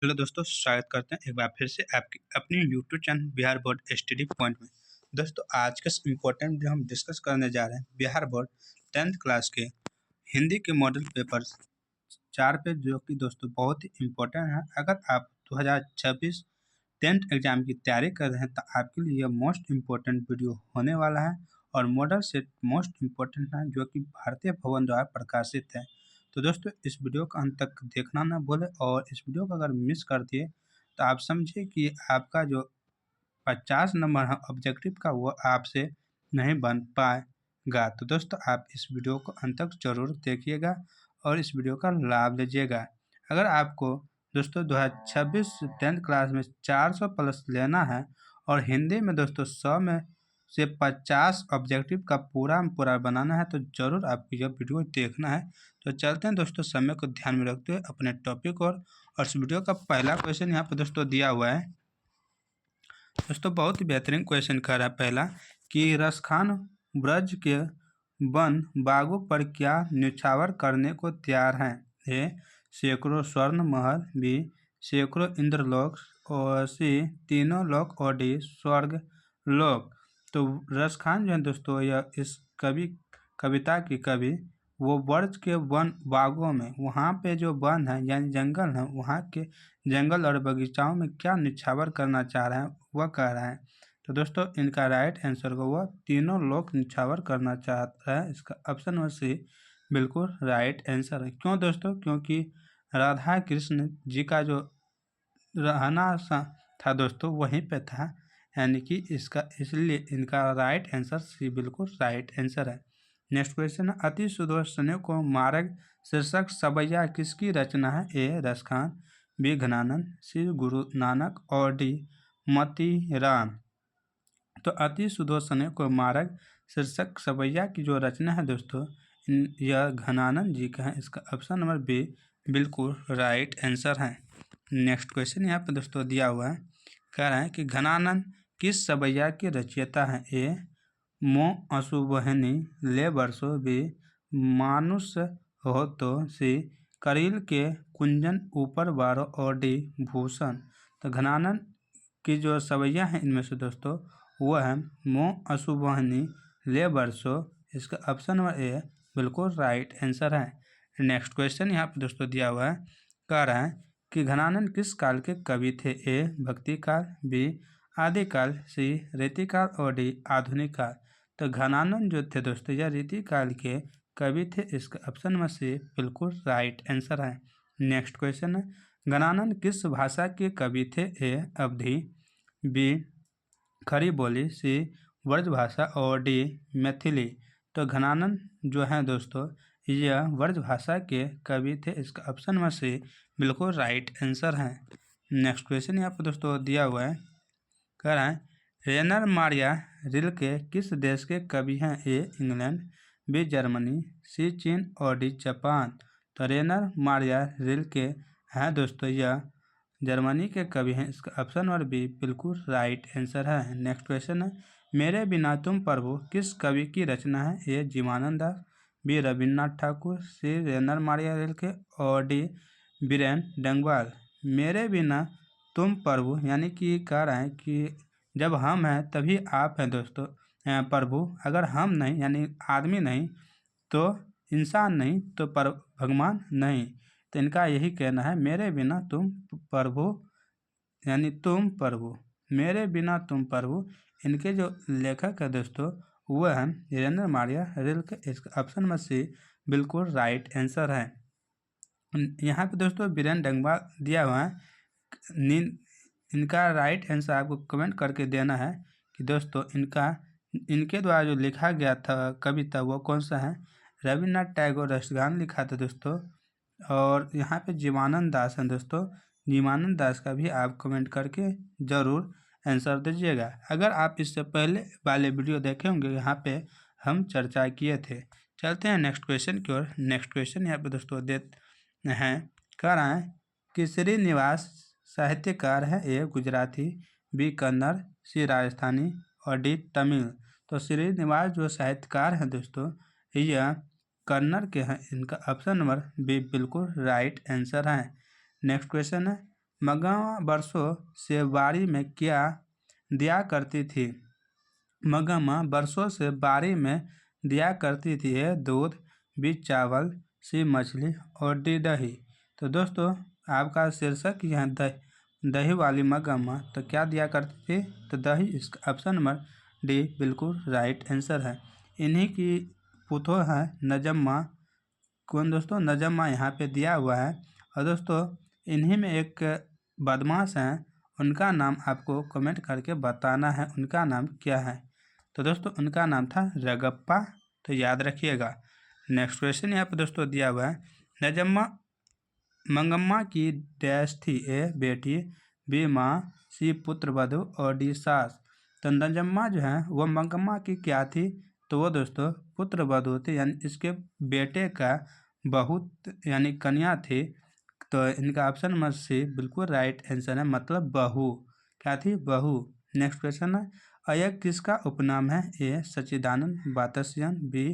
Hello दोस्तों, स्वागत करते हैं एक बार फिर से आपकी अपनी YouTube channel Bihar board study point में। दोस्तों, आज का इम्पोर्टेंट वीडियो हम डिस्कस करने जा रहे हैं बिहार बोर्ड 10th क्लास के हिंदी के मॉडल पेपर 4 पे, जो कि दोस्तों बहुत ही इम्पोर्टेंट है। अगर आप 2026 10th एग्जाम की तैयारी कर रहे हैं तो आपके लिए यह मोस्ट इम्पोर्टेंट वीडियो होने वाला है। और मॉडल सेट मोस्ट इम्पोर्टेंट है, जो कि भारतीय भवन द्वारा प्रकाशित है। तो दोस्तों, इस वीडियो को अंत तक देखना ना भूलें, और इस वीडियो को अगर मिस कर दिए तो आप समझिए कि आपका जो 50 नंबर है ऑब्जेक्टिव का, वो आपसे नहीं बन पाएगा। तो दोस्तों, आप इस वीडियो को अंत तक जरूर देखिएगा और इस वीडियो का लाभ लीजिएगा। अगर आपको दोस्तों 2026 10th क्लास में 400 प्लस लेना है और हिंदी में दोस्तों 100 में से 50 ऑब्जेक्टिव का पूरा बनाना है, तो ज़रूर आपको यह वीडियो देखना है। तो चलते हैं दोस्तों, समय को ध्यान में रखते हुए अपने टॉपिक और इस वीडियो का पहला क्वेश्चन यहाँ पर दोस्तों दिया हुआ है। दोस्तों, बहुत ही बेहतरीन क्वेश्चन कर रहा है पहला, कि रसखान ब्रज के वन बागों पर क्या न्यौछावर करने को तैयार हैं? ए, सैकड़ों स्वर्ण महल, बी, सैकड़ों इंद्रलोक, और सी, तीनों लोक, और डी, स्वर्ग लोक। तो रसखान जो है दोस्तों, यह इस कविता की कवि वो ब्रज के वन बागों में, वहाँ पे जो वन है यानी जंगल है, वहाँ के जंगल और बगीचाओं में क्या निछावर करना चाह रहे हैं, वह कह रहा है। तो दोस्तों, इनका राइट आंसर को वह तीनों लोग निछावर करना चाहता है। इसका ऑप्शन नंबर सी बिल्कुल राइट आंसर है। क्यों दोस्तों? क्योंकि राधा कृष्ण जी का जो रहना था दोस्तों वहीं पे था, यानी कि इसलिए इनका राइट आंसर सी बिल्कुल राइट आंसर है। नेक्स्ट क्वेश्चन है, अति सुदर्शनों को मार्ग शीर्षक सवैया किसकी रचना है? ए, रसखान, बी, घनानंद, सी, गुरु नानक, और डी, मोतीराम। तो अति सुदर्शनों को मार्ग शीर्षक सवैया की जो रचना है दोस्तों, यह घनानंद जी का है। इसका ऑप्शन नंबर बी बिल्कुल राइट आंसर है। नेक्स्ट क्वेश्चन यहाँ पे दोस्तों दिया हुआ है, कह रहा है कि घनानंद किस सवैया के रचयिता हैं? ए, मो असुबहनी ले बरसो, बी, मानुष हो तो, सी, करील के कुंजन ऊपर बारो, और डी, भूषण। तो घनानंद की जो सवैया हैं इनमें से दोस्तों वो है मो असुबहनी ले बरसो। इसका ऑप्शन नंबर ए बिल्कुल राइट आंसर है। नेक्स्ट क्वेश्चन यहाँ पे दोस्तों दिया हुआ है, कह रहा है कि घनानंद किस काल के कवि थे? ए, भक्ति काल, बी, आदिकाल, सी, रीतिकाल, और डी, आधुनिक काल। तो घनानंद जो थे दोस्तों, यह रीतिकाल के कवि थे। इसका ऑप्शन नंबर सी बिल्कुल राइट आंसर है। नेक्स्ट क्वेश्चन है, घनानंद किस भाषा के कवि थे? ए, अवधी, बी, खड़ी बोली, सी, ब्रज भाषा, और डी, मैथिली। तो घनानंद जो है दोस्तों, यह ब्रज भाषा के कवि थे। इसका ऑप्शन नंबर सी बिल्कुल राइट आंसर है। नेक्स्ट क्वेश्चन यहाँ पर दोस्तों दिया हुआ है, कह रहा है रेनर मारिया रिल्के किस देश के कवि हैं? ए, इंग्लैंड, बी, जर्मनी, सी, चीन, और डी, जापान। तो रेनर मारिया रिल्के हैं दोस्तों, यह जर्मनी के कवि हैं। इसका ऑप्शन नंबर बी बिल्कुल राइट आंसर है। नेक्स्ट क्वेश्चन है, मेरे बिना तुम प्रभु किस कवि की रचना है? ए, जीवानंद दास, बी, रविन्द्रनाथ ठाकुर, सी, रेनर मारिया रिल्के, और डी, बीरेन डंगवाल। मेरे बिना तुम प्रभु यानी कि कह रहा है कि जब हम हैं तभी आप हैं दोस्तों प्रभु। अगर हम नहीं यानी आदमी नहीं तो इंसान नहीं तो पर भगवान नहीं। तो इनका यही कहना है, मेरे बिना तुम प्रभु यानी तुम प्रभु, मेरे बिना तुम प्रभु। इनके जो लेखक है दोस्तों वो है रेनर मारिया रिल्के। इसका ऑप्शन नंबर सी बिल्कुल राइट आंसर है। यहाँ पे दोस्तों बीरेन डंगवाल दिया हुआ है। इनका राइट आंसर आपको कमेंट करके देना है कि दोस्तों इनके द्वारा जो लिखा गया था कविता वो कौन सा है। रविन्द्रनाथ टैगोर राष्ट्रगान लिखा था दोस्तों, और यहाँ पे जीवानंद दास हैं दोस्तों। जीवानंद दास का भी आप कमेंट करके ज़रूर आंसर दीजिएगा। अगर आप इससे पहले वाले वीडियो देखे होंगे, यहाँ पे हम चर्चा किए थे। चलते हैं नेक्स्ट क्वेश्चन की ओर। नेक्स्ट क्वेश्चन यहाँ पे दोस्तों देते हैं, कह रहा है कि श्रीनिवास साहित्यकार है? ए, गुजराती, बी, कन्नड़, सी, राजस्थानी, और डी, तमिल। तो श्रीनिवास जो साहित्यकार हैं दोस्तों, यह कन्नड़ के हैं। इनका ऑप्शन नंबर बी बिल्कुल राइट आंसर है। नेक्स्ट क्वेश्चन है, मगवा वर्षों से बाड़ी में क्या दिया करती थी? मगवा वर्षों से बाड़ी में दिया करती थी ए दूध, बी चावल, सी मछली और डी दही। तो दोस्तों आपका शीर्षक यहाँ दही वाली मगवा तो क्या दिया करती थी? तो दही। इसका ऑप्शन नंबर डी बिल्कुल राइट आंसर है। इन्हीं की पुतो है नजम्मा। कौन दोस्तों? नजम्मा यहाँ पे दिया हुआ है। और दोस्तों इन्हीं में एक बदमाश हैं, उनका नाम आपको कमेंट करके बताना है उनका नाम क्या है। तो दोस्तों उनका नाम था रगप्पा, तो याद रखिएगा। नेक्स्ट क्वेश्चन यहाँ पे दोस्तों दिया हुआ है, नजम्मा मंगम्मा की डैश थी? ए बेटी, बी माँ, सी पुत्र वधु और डी सास। तो नजम्मा जो है वो मंगम्मा की क्या थी? तो वो दोस्तों पुत्र वधु थी, यानी इसके बेटे का बहू यानी कन्या थी। तो इनका ऑप्शन नंबर सी बिल्कुल राइट आंसर है, मतलब बहू। क्या थी? बहू। नेक्स्ट क्वेश्चन है, अय्यर किसका उपनाम है? ए सच्चिदानंद बातस्यन, बी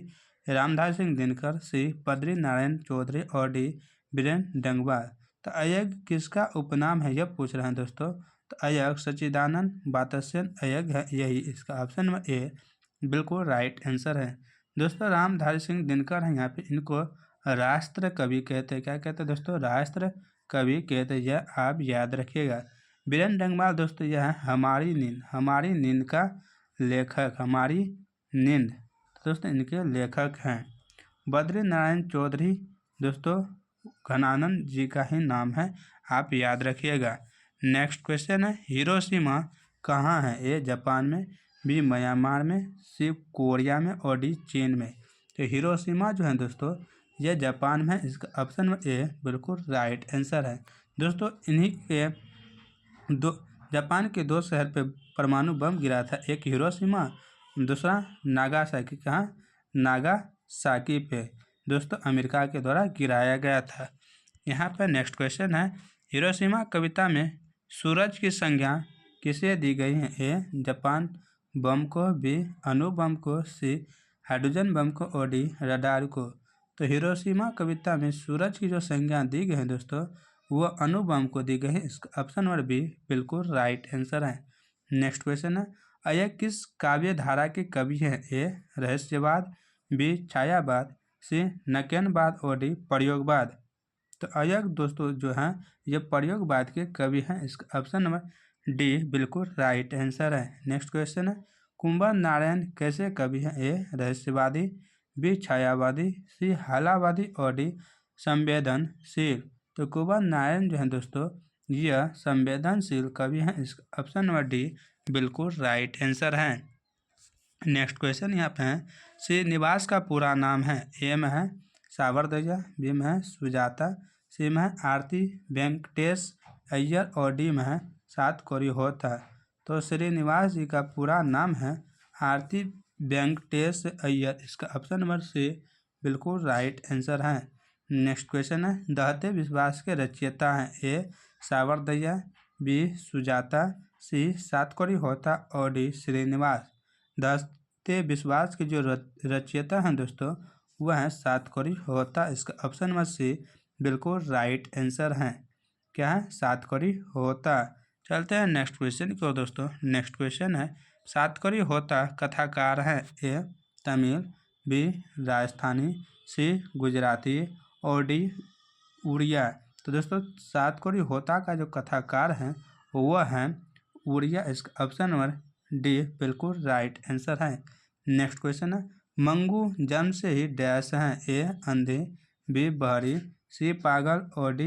रामधारी सिंह दिनकर, सी बद्री नारायण चौधरी और डी बीरेन डंगवा। तो अय्यर किसका उपनाम है, यह पूछ रहे हैं दोस्तों। तो अय्यर सच्चिदानंद बातस्यन अय्यर है, यही इसका ऑप्शन नंबर ए बिल्कुल राइट आंसर है। दोस्तों रामधारी सिंह दिनकर है, यहाँ पे इनको राष्ट्र कवि कहते हैं। क्या कहते हैं दोस्तों? राष्ट्र कवि कहते हैं, यह आप याद रखिएगा। बीरेन डंगवाल दोस्तों यह है हमारी नींद का लेखक, हमारी नींद दोस्तों इनके लेखक हैं। बद्री नारायण चौधरी दोस्तों घनानंद जी का ही नाम है, आप याद रखिएगा। नेक्स्ट क्वेश्चन है, हिरोशिमा कहाँ है? ए जापान में, बी म्यांमार में, सी कोरिया में और डी चीन में। तो हिरोशिमा जो है दोस्तों यह जापान में, इसका ऑप्शन नंबर ए बिल्कुल राइट आंसर है। दोस्तों इन्हीं के जापान के दो शहर पे परमाणु बम गिरा था, एक हिरोशिमा, दूसरा नागासाकी। कहाँ? नागासाकी पे दोस्तों अमेरिका के द्वारा गिराया गया था। यहाँ पर नेक्स्ट क्वेश्चन है, हिरोशिमा कविता में सूरज की संज्ञा किसे दी गई है? ए जापान बम को, बी अणु बम को, सी हाइड्रोजन बम को और डी रडार को। तो हिरोशिमा कविता में सूरज की जो संज्ञा दी गई है दोस्तों वो अणु बम को दी गई है, इसका ऑप्शन नंबर बी बिल्कुल राइट आंसर है। नेक्स्ट क्वेश्चन है, अय्यर किस काव्य धारा के कवि हैं? ए रहस्यवाद, बी छायावाद, सी नक्यनवाद और डी प्रयोगवाद। तो अय्यर दोस्तों जो हैं ये प्रयोगवाद के कवि हैं, इसका ऑप्शन नंबर डी बिल्कुल राइट आंसर है। नेक्स्ट क्वेश्चन है, कुंवर नारायण कैसे कवि हैं? ए रहस्यवादी, बी छायावादी, सी हालावादी और डी संवेदनशील। तो कुंवर नारायण जो है दोस्तों यह संवेदनशील कवि हैं, इसका ऑप्शन नंबर डी बिल्कुल राइट आंसर है। नेक्स्ट क्वेश्चन यहाँ पे है, श्रीनिवास का पूरा नाम है? ए में है सावरदया, बी में है सुजाता, सी में है आरती वेंकटेश अय्यर और डी में है सातकोरी होता। तो श्रीनिवास जी का पूरा नाम है आरती वेंकटेश अय्यर, इसका ऑप्शन नंबर सी बिल्कुल राइट आंसर है। नेक्स्ट क्वेश्चन है, दहते विश्वास के रचयिता हैं? ए सावरदया, बी सुजाता, सी सातकोरी होता और डी श्रीनिवास। दहते विश्वास के जो रचयिता हैं दोस्तों वह है सातकोरी होता, इसका ऑप्शन नंबर सी बिल्कुल राइट आंसर है। क्या है? सातकोरी होता। चलते हैं नेक्स्ट क्वेश्चन को दोस्तों। नेक्स्ट क्वेश्चन है, सातकोरी होता कथाकार हैं? ए तमिल, बी राजस्थानी, सी गुजराती और डी उड़िया। तो दोस्तों सातकोरी होता का जो कथाकार हैं वह हैं उड़िया, इसका ऑप्शन नंबर डी बिल्कुल राइट आंसर है। नेक्स्ट क्वेश्चन है, मंगू जन्म से ही डैश हैं? ए अंधे, बी बहरी, सी पागल और डी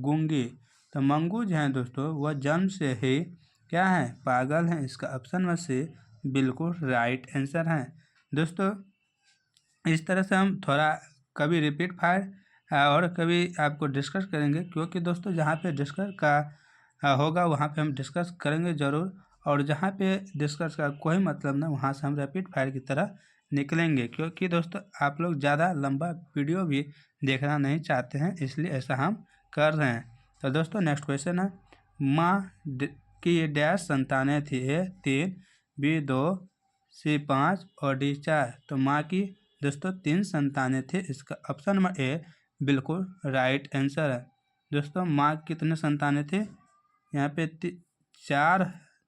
गूंगी। तो मंगू जो हैं दोस्तों वह जन्म से ही क्या है? पागल हैं, इसका ऑप्शन नंबर सी बिल्कुल राइट आंसर है। दोस्तों इस तरह से हम थोड़ा कभी रिपीट फायर और कभी आपको डिस्कस करेंगे, क्योंकि दोस्तों जहाँ पे डिस्कस का होगा वहाँ पे हम डिस्कस करेंगे ज़रूर, और जहाँ पे डिस्कस का कोई मतलब ना वहाँ से हम रैपिड फायर की तरह निकलेंगे, क्योंकि दोस्तों आप लोग ज़्यादा लंबा वीडियो भी देखना नहीं चाहते हैं, इसलिए ऐसा हम कर रहे हैं। तो दोस्तों नेक्स्ट क्वेश्चन है, माँ की डैश संतानें थी? ए 3, बी 2, सी 5 और डी 4। तो माँ की दोस्तों 3 संतानें थे, इसका ऑप्शन नंबर ए बिल्कुल राइट आंसर है। दोस्तों माँ कितने संतानें थे? यहाँ पे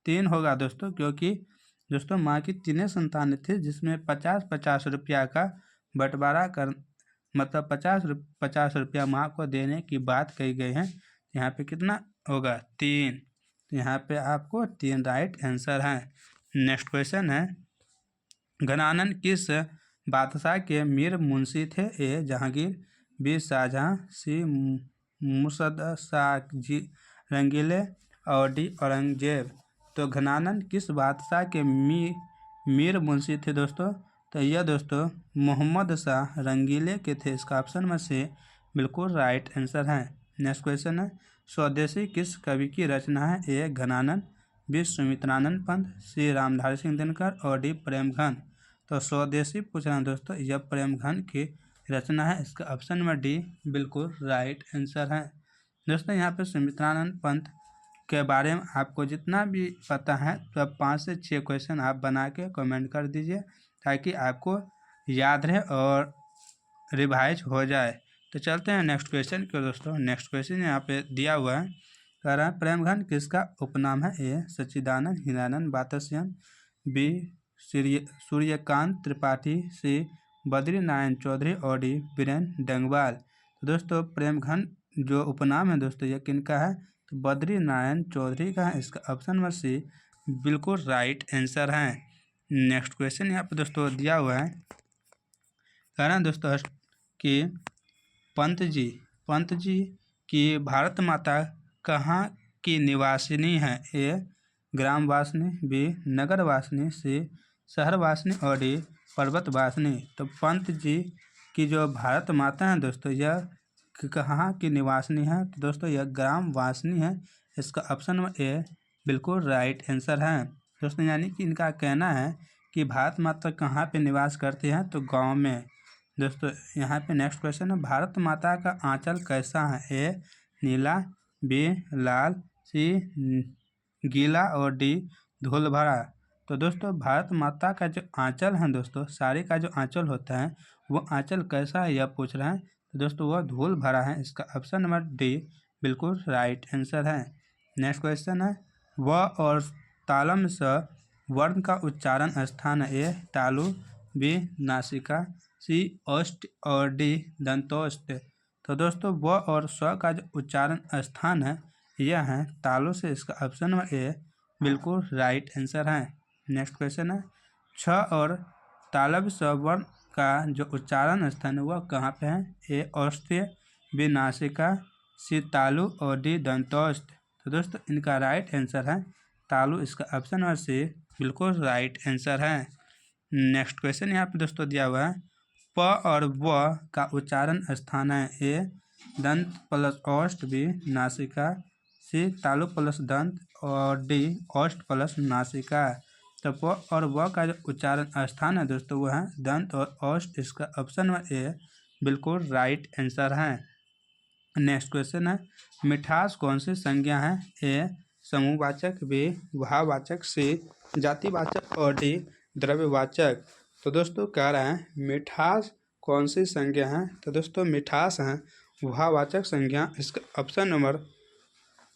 3 होगा दोस्तों, क्योंकि दोस्तों माँ की 3 संतानें थी, जिसमें 50-50 रुपया का बंटवारा कर मतलब 50 रुपया माँ को देने की बात कही गई है। यहाँ पे कितना होगा 3। तो यहाँ पे आपको 3 राइट आंसर है। नेक्स्ट क्वेश्चन है, घनानन किस बादशाह के मीर मुंशी थे? ए जहांगीर, बी शाहजहां, सी मुर्शद शाह जी रंगीले और डी औरंगजेब। तो घनानन किस बादशाह के मीर मुंशी थे दोस्तों? तो यह दोस्तों मोहम्मद शाह रंगीले के थे। इसका ऑप्शन में से बिल्कुल राइट आंसर है। नेक्स्ट क्वेश्चन है, स्वदेशी किस कवि की रचना है? ए घनानन, बी सुमित्रानंद पंत, सी रामधारी सिंह दिनकर और डी प्रेमघन। तो स्वदेशी पूछ रहे हैं दोस्तों, यह प्रेमघन की रचना है। इसका ऑप्शन में डी बिल्कुल राइट आंसर है। दोस्तों यहाँ पे सुमित्रानंद पंत के बारे में आपको जितना भी पता है तो अब 5 से 6 क्वेश्चन आप बना के कमेंट कर दीजिए, ताकि आपको याद रहे और रिवाइज हो जाए। तो चलते हैं नेक्स्ट क्वेश्चन के दोस्तों। नेक्स्ट क्वेश्चन यहाँ पे दिया हुआ है, कह रहा है प्रेमघन किसका उपनाम है? ए सच्चिदानंद हीरानंद बातस्यन, बी सूर्यकांत त्रिपाठी, सी बद्री नारायण चौधरी और डी बीरेन डंगवाल। तो दोस्तों प्रेमघन जो उपनाम है दोस्तों यह किनका है? तो बद्री नारायण चौधरी का है। इसका ऑप्शन में सी बिल्कुल राइट आंसर है। नेक्स्ट क्वेश्चन यहाँ पे दोस्तों दिया हुआ है, कह रहे हैं दोस्तों कि पंत जी की भारत माता कहाँ की निवासिनी है? ए ग्रामवासिनी, बी नगरवासिनी, सी शहरवासिनी और डी पर्वतवासिनी। तो पंत जी की जो भारत माता है दोस्तों यह कहाँ की निवासिनी है? तो दोस्तों यह ग्रामवासिनी है। इसका ऑप्शन में ए बिल्कुल राइट आंसर है। दोस्तों यानी कि इनका कहना है कि भारत माता कहाँ पे निवास करती हैं? तो गांव में। दोस्तों यहाँ पे नेक्स्ट क्वेश्चन है, भारत माता का आंचल कैसा है? ए नीला, बी लाल, सी गीला और डी धूल भरा। तो दोस्तों भारत माता का जो आंचल है दोस्तों, साड़ी का जो आंचल होता है वो आंचल कैसा है यह पूछ रहे हैं। तो दोस्तों वह धूल भरा है। इसका ऑप्शन नंबर डी बिल्कुल राइट आंसर है। नेक्स्ट क्वेश्चन है, व और तालम स वर्ण का उच्चारण स्थान है? ए तालु, बी नासिका, सी ओष्ठ और डी दंतोष्ठ। तो दोस्तों व और स्व का जो उच्चारण स्थान है यह है तालु से। इसका ऑप्शन नंबर ए बिल्कुल राइट आंसर है। नेक्स्ट क्वेश्चन है, छ और तालव्य स्वर्ण का जो उच्चारण स्थान है वह कहाँ पे है? ए औष्ठ्य, बी नासिका, सी तालु और डी दंतोष्ठ। तो दोस्तों इनका राइट आंसर है तालु। इसका ऑप्शन नंबर सी बिल्कुल राइट आंसर है। नेक्स्ट क्वेश्चन यहाँ पे दोस्तों दिया हुआ है, प और व का उच्चारण स्थान है? ए दंत प्लस ओष्ठ, बी नासिका, सी तालु प्लस दंत और डी ओष्ठ प्लस नासिका। तो प और व का जो उच्चारण स्थान है दोस्तों वह है दंत और ओष्ठ। इसका ऑप्शन में ए बिल्कुल राइट आंसर है। नेक्स्ट क्वेश्चन है, मिठास कौन सी संज्ञा है? ए समूहवाचक, बी भाववाचक, सी जातिवाचक और डी द्रव्यवाचक। तो दोस्तों कह रहे हैं मिठास कौन सी संज्ञा है? तो दोस्तों मिठास है भाववाचक संज्ञा। इसका ऑप्शन नंबर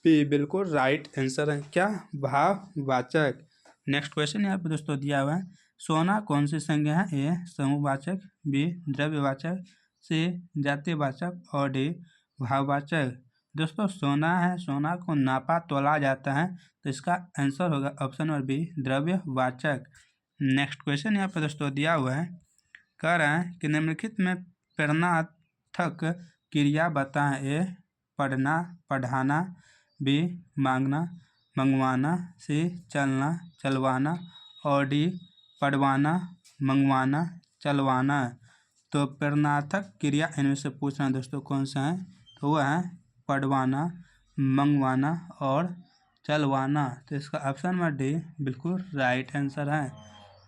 बी बिल्कुल राइट आंसर है। क्या? भाववाचक। नेक्स्ट क्वेश्चन यहाँ पे दोस्तों दिया हुआ है, सोना कौन सी संज्ञा है? ए समूहवाचक, बी द्रव्यवाचक, सी जातिवाचक और डी भाववाचक। दोस्तों सोना है, सोना को नापा तोला जाता है, तो इसका आंसर होगा ऑप्शन नंबर बी द्रव्यवाचक। नेक्स्ट क्वेश्चन यहाँ पे दोस्तों दिया हुआ है, कह रहे हैं कि निम्नलिखित में प्रेरणार्थक क्रिया बताएं। ए पढ़ना पढ़ाना, बी मांगना मंगवाना, सी चलना चलवाना और डी पढ़वाना मंगवाना चलवाना। तो प्रेरणार्थक क्रिया इनमें से पूछना दोस्तों कौन सा है? तो वह है पढ़वाना, मंगवाना और चलवाना। तो इसका ऑप्शन नंबर डी बिल्कुल राइट आंसर है।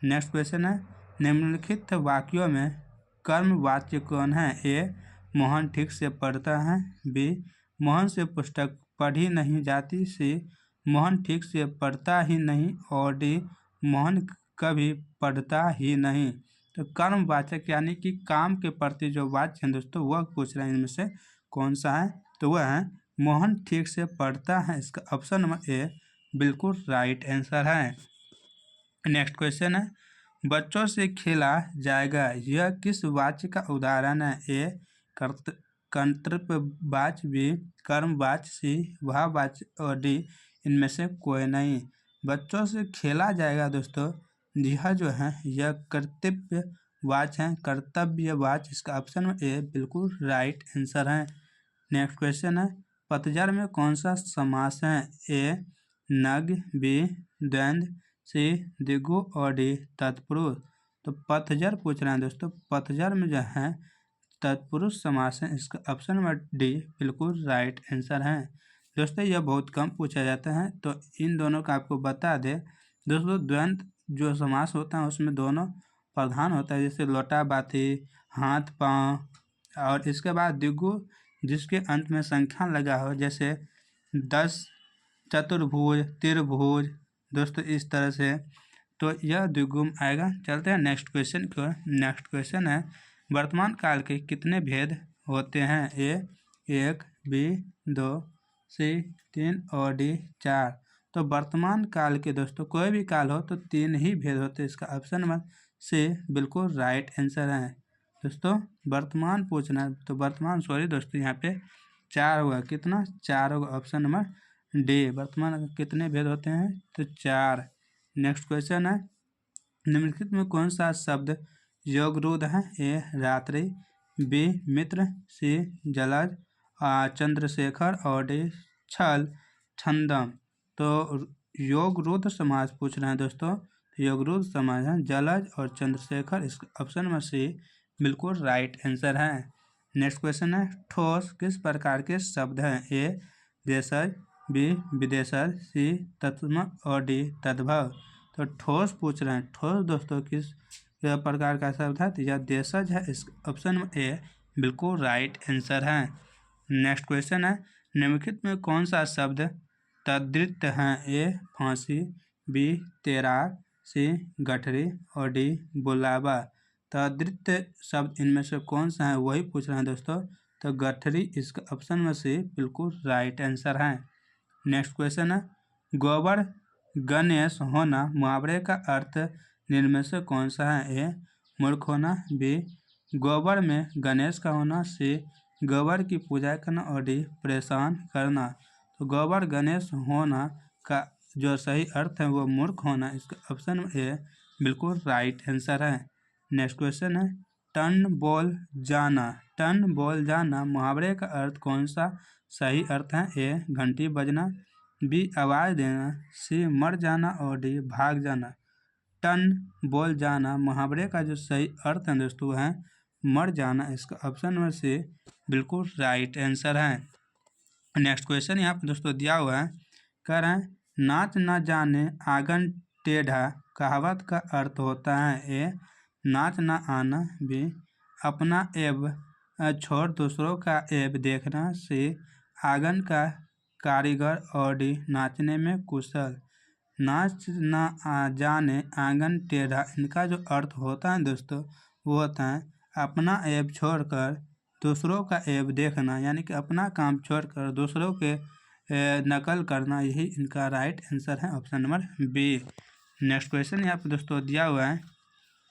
नेक्स्ट क्वेश्चन है, निम्नलिखित वाक्यों में कर्म वाच्य कौन है? ए मोहन ठीक से पढ़ता है, बी मोहन से पुस्तक पढ़ी नहीं जाती, सी मोहन ठीक से पढ़ता ही नहीं और डी मोहन कभी पढ़ता ही नहीं। तो कर्मवाचक यानी कि काम के प्रति जो वाच्य है दोस्तों वह पूछ रहे हैं इनमें से कौन सा है? तो वह है मोहन ठीक से पढ़ता है, इसका ऑप्शन नंबर ए बिल्कुल राइट आंसर है। नेक्स्ट क्वेश्चन है, बच्चों से खेला जाएगा यह किस वाक्य का उदाहरण है? ए कर्तव्यवाच्य, बी कर्मवाच्य, सी भाववाच्य और डी इनमें से कोई नहीं। बच्चों से खेला जाएगा दोस्तों, यह जो है यह कर्तव्यवाच्य है, कर्तव्यवाच्य, इसका ऑप्शन में ए बिल्कुल राइट आंसर है। नेक्स्ट क्वेश्चन है, पतझड़ में कौन सा समास है? ए नग, बी द्वंद्व, सी द्विगु और डी तत्पुरुष। तो पतझड़ पूछ रहे हैं दोस्तों, पतझड़ में जो है तत्पुरुष समास है, इसका ऑप्शन नंबर डी बिल्कुल राइट आंसर है। दोस्तों यह बहुत कम पूछा जाता है, तो इन दोनों का आपको बता दें दोस्तों, द्वंद्व जो समास होता है उसमें दोनों प्रधान होता है, जैसे लोटा बाती, हाथ पाँव, और इसके बाद द्विगु जिसके अंत में संख्या लगा हो, जैसे 10, चतुर्भुज, त्रिभुज दोस्तों, इस तरह से, तो यह द्विगु आएगा। चलते हैं नेक्स्ट क्वेश्चन को। नेक्स्ट क्वेश्चन है, वर्तमान काल के कितने भेद होते हैं? ए 1, बी 2, सी 3 और डी 4। तो वर्तमान काल के दोस्तों कोई भी काल हो तो 3 ही भेद होते हैं, इसका ऑप्शन नंबर सी बिल्कुल राइट आंसर है। दोस्तों वर्तमान पूछना है तो वर्तमान दोस्तों यहाँ पे 4 होगा, कितना 4 होगा, ऑप्शन नंबर डी। वर्तमान कितने भेद होते हैं? तो 4। नेक्स्ट क्वेश्चन है, निम्नलिखित में कौन सा शब्द योगरूध है? ए रात्रि, बी मित्र, सी जलज, चंद्रशेखर और डी छल छंदम। तो योगरूध समाज पूछ रहे हैं दोस्तों, योगरूध समाज है जलज और चंद्रशेखर, इस ऑप्शन में सी बिल्कुल राइट आंसर है। नेक्स्ट क्वेश्चन है, ठोस किस प्रकार के शब्द हैं? ए देशज, बी विदेशज, सी तत्सम और डी तद्भव। तो ठोस पूछ रहे हैं, ठोस दोस्तों किस प्रकार का शब्द है? तो यह देशज है, इस ऑप्शन में ए बिल्कुल राइट आंसर है। नेक्स्ट क्वेश्चन है, निम्नलिखित में कौन सा शब्द तद्धित है? ए फांसी, बी तैराक, सी गठरी और डी बुलावा। तद्धित शब्द इनमें से कौन सा है वही पूछ रहे हैं दोस्तों, तो गठरी, इसका ऑप्शन में से बिल्कुल राइट आंसर है। नेक्स्ट क्वेश्चन है, गोबर गणेश होना मुहावरे का अर्थ निम्न में से कौन सा है? ए मूर्ख होना, बी गोबर में गणेश का होना, सी गोबर की पूजा करना और डी परेशान करना। तो गोबर गणेश होना का जो सही अर्थ है वो मूर्ख होना, इसका ऑप्शन में ए बिल्कुल राइट आंसर है। नेक्स्ट क्वेश्चन है, टन बोल जाना, टन बोल जाना मुहावरे का अर्थ कौन सा सही अर्थ है? ए घंटी बजना, बी आवाज़ देना, सी मर जाना और डी भाग जाना। टन बोल जाना मुहावरे का जो सही अर्थ है दोस्तों वो है मर जाना, इसका ऑप्शन नंबर सी बिल्कुल राइट आंसर है। नेक्स्ट क्वेश्चन यहाँ पर दोस्तों दिया हुआ है, कह रहे हैं नाच न जाने आंगन टेढ़ा कहावत का अर्थ होता है? ए नाच न आना, बी अपना ऐब छोड़ दूसरों का ऐब देखना, सी आंगन का कारीगर और डी नाचने में कुशल। नाच न जाने आंगन टेढ़ा, इनका जो अर्थ होता है दोस्तों वो होता है अपना ऐब छोड़कर दूसरों का ऐब देखना, यानी कि अपना काम छोड़कर दूसरों के नकल करना, यही इनका राइट आंसर है, option number B. Next question यहाँ पर दोस्तों दिया हुआ है,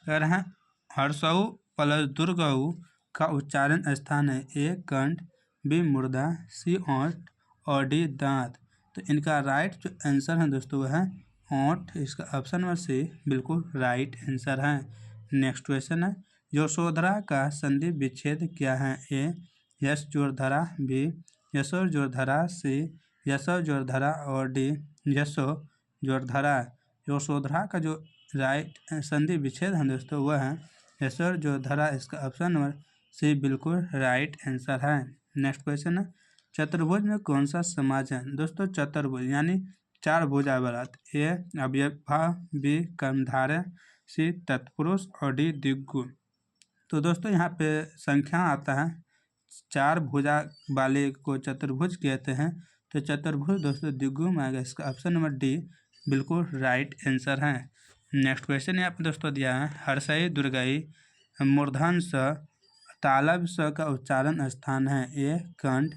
कह रहे हैं हर्षऊ प्लस दुर्गऊ का उच्चारण स्थान है? ए कंठ, बी मुर्दा, सी ओंठ और डी दांत। तो इनका राइट जो आंसर है दोस्तों वह है ओंठ, इसका ऑप्शन नंबर सी बिल्कुल राइट आंसर है। नेक्स्ट क्वेश्चन है, यशोधरा का संधि विच्छेद क्या है? ए यश जोड़ धरा, बी यशो जोड़ धरा, सी यशो जोड़ धरा और डी यशो जोड़ धरा। यशोधरा का जो राइट संधि विच्छेद है दोस्तों वह है यशो जोड़ धरा, इसका ऑप्शन नंबर सी बिल्कुल राइट आंसर है। नेक्स्ट क्वेश्चन है, चतुर्भुज में कौन सा समाज है? दोस्तों चतुर्भुज यानी 4 भुजा वाला, ए अव्ययभाव, बी कर्मधारय, सी तत्पुरुष और डी द्विगु। तो दोस्तों यहाँ पे संख्या आता है 4 भुजा वाले को चतुर्भुज कहते हैं, तो चतुर्भुज दोस्तों द्विगु में आएगा, इसका ऑप्शन नंबर डी बिल्कुल राइट आंसर है। नेक्स्ट क्वेश्चन यहाँ पे दोस्तों दिया है, हर्षई दुर्गई मूर्धन स तालब स का उच्चारण स्थान है? ए कंठ,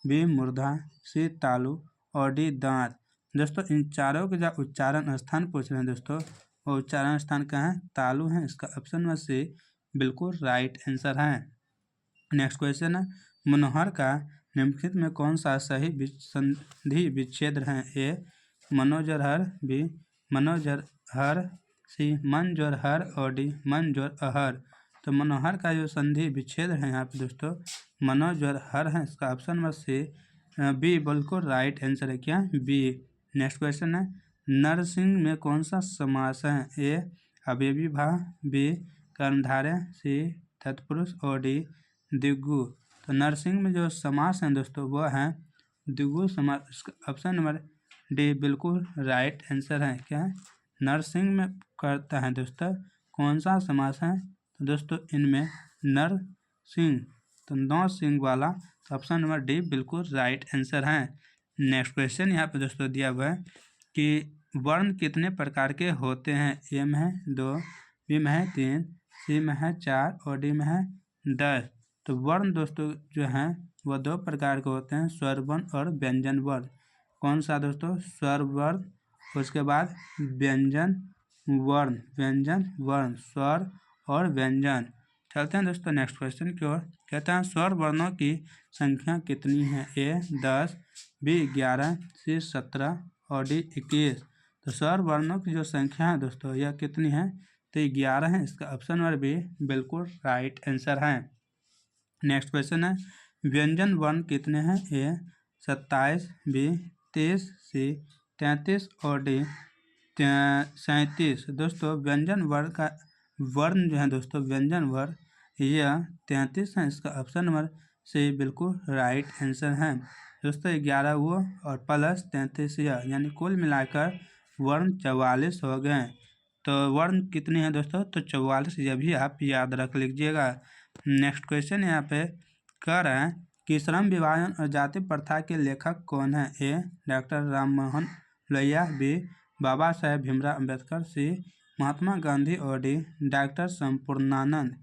बी मूर्धा, सी तालु और डी दांत। दोस्तों इन चारों के जो उच्चारण स्थान पूछ रहे हैं दोस्तों, वो उच्चारण स्थान कहाँ है? तालु है। इसका ऑप्शन में सी बिल्कुल राइट आंसर है। नेक्स्ट क्वेश्चन है, मनोहर का निम्नलिखित में कौन सा सही संधि विच्छेद है? ए मनोजरहर, बी मनोजरहर, सी मनजोरहर और डी मनजोरहर। तो मनोहर का जो संधि विच्छेद है यहाँ पे दोस्तों मनोजोरहर है। इसका ऑप्शन में सी बी बिल्कुल राइट आंसर है। क्या? बी। नेक्स्ट क्वेश्चन है, नरसिंह में कौन सा समास है? ए अवयवी भाव, बी कर्मधारय, सी तत्पुरुष और डी द्विगु। तो नरसिंह में जो समास है दोस्तों वो है द्विगु समास। ऑप्शन नंबर डी बिल्कुल राइट आंसर है। क्या है? नरसिंह में करता है दोस्तों कौन सा समास है? तो दोस्तों इनमें नर सिंह, तो नौ सिंह वाला। तो ऑप्शन नंबर डी बिल्कुल राइट आंसर है। नेक्स्ट क्वेश्चन यहाँ पे दोस्तों दिया हुआ है कि वर्ण कितने प्रकार के होते हैं? ए में है 2, बी में है 3, सी में है 4 और डी में है 10। तो वर्ण दोस्तों जो हैं वो 2 प्रकार के होते हैं, स्वर वर्ण और व्यंजन वर्ण। कौन सा दोस्तों? स्वर वर्ण, उसके बाद व्यंजन वर्ण, व्यंजन वर्ण, स्वर और व्यंजन। चलते हैं दोस्तों नेक्स्ट क्वेश्चन की ओर। कहते हैं स्वर वर्णों की संख्या कितनी है? ए 10, बी 11, सी 17 और डी 21। तो स्वर वर्णों की जो संख्या है दोस्तों यह कितनी है? तो 11 है। इसका ऑप्शन नंबर बी बिल्कुल राइट आंसर है। नेक्स्ट क्वेश्चन है, व्यंजन वर्ण कितने हैं? ए 27, बी 23, सी 33 और डी 37। दोस्तों व्यंजन वर्ण का वर्ण जो है दोस्तों व्यंजन वर्ण यह 33 है। इसका ऑप्शन नंबर सी बिल्कुल राइट आंसर है। दोस्तों 11 वो और प्लस 33 यह, यानी कुल मिलाकर वर्ण 44 हो गए। तो वर्ण कितने हैं दोस्तों? तो 44। यह भी आप याद रख लीजिएगा। नेक्स्ट क्वेश्चन यहाँ पे कह रहा है कि श्रम विभाजन और जाति प्रथा के लेखक कौन है? ए डॉक्टर राम मोहन लोहिया, बी बाबा साहेब भीमराव अम्बेडकर, सी महात्मा गांधी और डी डॉक्टर संपूर्णानंद।